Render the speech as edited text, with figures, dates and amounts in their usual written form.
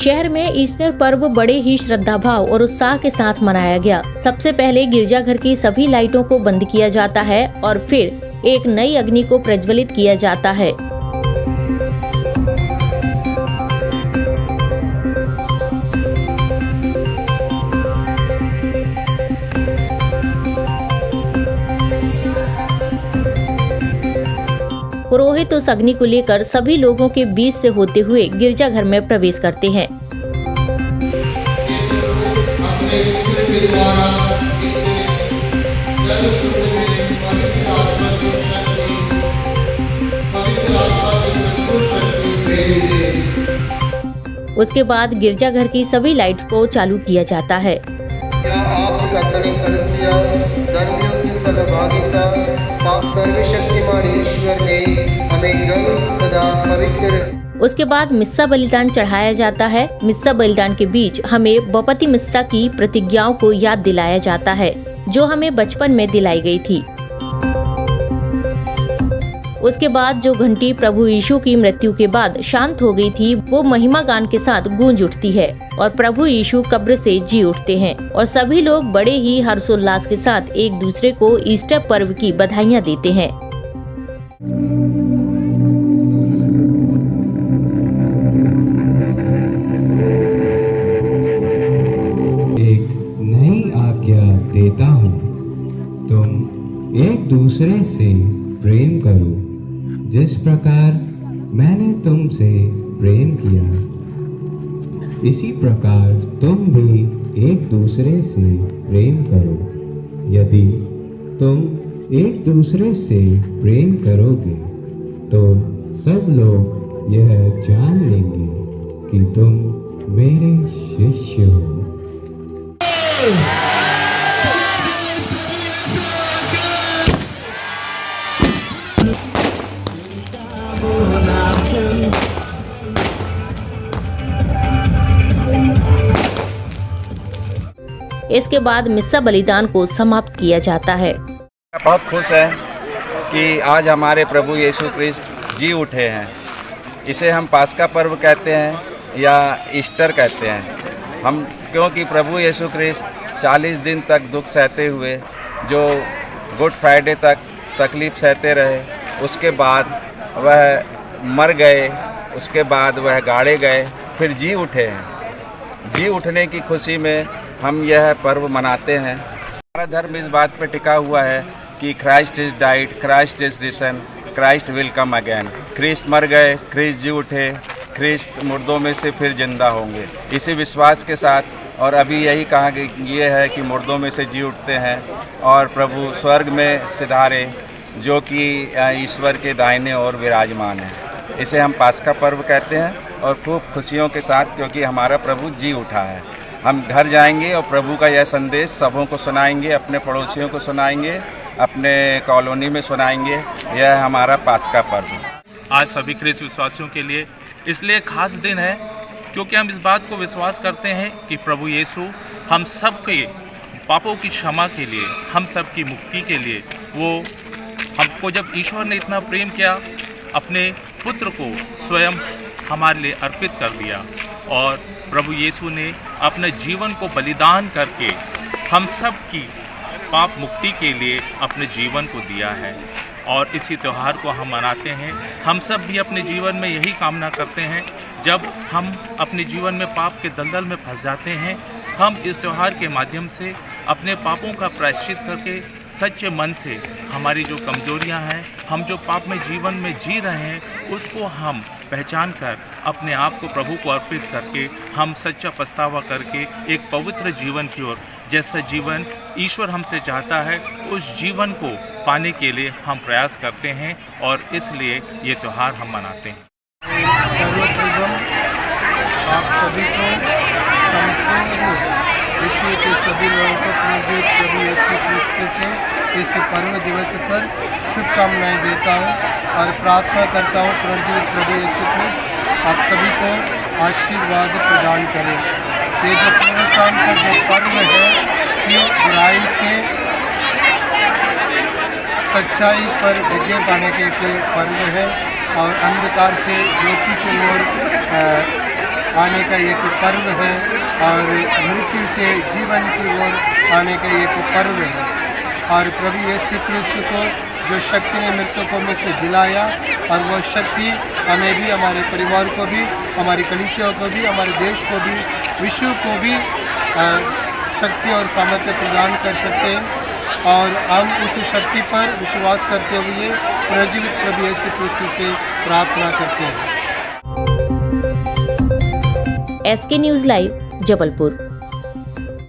शहर में ईस्टर पर्व बड़े ही श्रद्धा भाव और उत्साह के साथ मनाया गया। सबसे पहले गिरजाघर की सभी लाइटों को बंद किया जाता है और फिर एक नई अग्नि को प्रज्वलित किया जाता है। पुरोहित उस अग्नि को लेकर सभी लोगों के बीच से होते हुए गिरजाघर में प्रवेश करते हैं। उसके बाद गिरजाघर की सभी लाइट को चालू किया जाता है। उसके बाद मिस्सा बलिदान चढ़ाया जाता है। मिस्सा बलिदान के बीच हमें बपति मिस्सा की प्रतिज्ञाओं को याद दिलाया जाता है, जो हमें बचपन में दिलाई गई थी। उसके बाद जो घंटी प्रभु यीशु की मृत्यु के बाद शांत हो गई थी, वो महिमा गान के साथ गूंज उठती है और प्रभु यीशु कब्र से जी उठते हैं और सभी लोग बड़े ही हर्षोल्लास के साथ एक दूसरे को ईस्टर पर्व की बधाइयाँ देते हैं। एक नई आज्ञा देता हूँ, तुम एक दूसरे से प्रेम करो, जिस प्रकार मैंने तुमसे प्रेम किया, इसी प्रकार तुम भी एक दूसरे से प्रेम करो। यदि तुम एक दूसरे से प्रेम करोगे तो सब लोग यह जान लेंगे कि तुम मेरे शिष्य हो। इसके बाद मिस्सा बलिदान को समाप्त किया जाता है। बहुत खुश है कि आज हमारे प्रभु यीशु क्रिस्ट जी उठे हैं। इसे हम पास्का पर्व कहते हैं या ईस्टर कहते हैं। हम क्योंकि प्रभु यीशु क्रिस्ट 40 दिन तक दुख सहते हुए जो गुड फ्राइडे तक तकलीफ सहते रहे, उसके बाद वह मर गए, उसके बाद वह गाड़े गए, फिर जी उठे हैं। जी उठने की खुशी में हम यह पर्व मनाते हैं। हमारा धर्म इस बात पर टिका हुआ है कि Christ is died, Christ is risen, Christ will come again. Christ मर गए, क्रिस्ट जी उठे, क्रिस्ट मुर्दों में से फिर जिंदा होंगे। इसी विश्वास के साथ और अभी यही कहा ये है कि मुर्दों में से जी उठते हैं और प्रभु स्वर्ग में सिधारे जो कि ईश्वर के दाहिने ओर विराजमान है। इसे हम पास्का पर्व कहते हैं और खूब खुशियों के साथ, क्योंकि हमारा प्रभु जी उठा है। हम घर जाएंगे और प्रभु का यह संदेश सबों को सुनाएंगे, अपने पड़ोसियों को सुनाएंगे, अपने कॉलोनी में सुनाएंगे। यह हमारा पास्का पर्व है। आज सभी ख्रिस्त विश्वासियों के लिए इसलिए खास दिन है क्योंकि हम इस बात को विश्वास करते हैं कि प्रभु यीशु हम सबके पापों की क्षमा के लिए, हम सबकी मुक्ति के लिए, वो हमको जब ईश्वर ने इतना प्रेम किया, अपने पुत्र को स्वयं हमारे लिए अर्पित कर दिया और प्रभु यीशु ने अपने जीवन को बलिदान करके हम सब की पाप मुक्ति के लिए अपने जीवन को दिया है। और इसी त्यौहार को हम मनाते हैं। हम सब भी अपने जीवन में यही कामना करते हैं, जब हम अपने जीवन में पाप के दलदल में फंस जाते हैं, हम इस त्यौहार के माध्यम से अपने पापों का प्रायश्चित करके सच्चे मन से हमारी जो कमजोरियां हैं, हम जो पाप में जीवन में जी रहे हैं, उसको हम पहचान कर अपने आप को प्रभु को अर्पित करके हम सच्चा पछतावा करके एक पवित्र जीवन की ओर, जैसा जीवन ईश्वर हमसे चाहता है, उस जीवन को पाने के लिए हम प्रयास करते हैं और इसलिए ये त्यौहार हम मनाते हैं। आप सभी को विश्व के सभी लोगों को प्रभु यीशु क्रिस्त के इस पर्व दिवस पर शुभकामनाएं देता हूं और प्रार्थना करता हूं प्रभु यीशु क्रिस्त आप सभी को आशीर्वाद प्रदान करें। ये जो पुनरुत्थान का जो पर्व है, ये बुराई से सच्चाई पर विजय पाने के पर्व है और अंधकार से ज्योति की ओर आने का एक पर्व है और मृत्यु से जीवन की ओर आने का एक पर्व है। और प्रभु यीशु क्रिस्त को जो शक्ति ने मृतकों में से जिलाया, और वो शक्ति हमें भी, हमारे परिवार को भी, हमारी कलीसिया को भी, हमारे देश को भी, विश्व को भी शक्ति और सामर्थ्य प्रदान कर सकते हैं। और हम उस शक्ति पर विश्वास करते हुए प्रज्वलित प्रभु यीशु क्रिस्त से प्रार्थना करते हैं। SK news live, Jabalpur.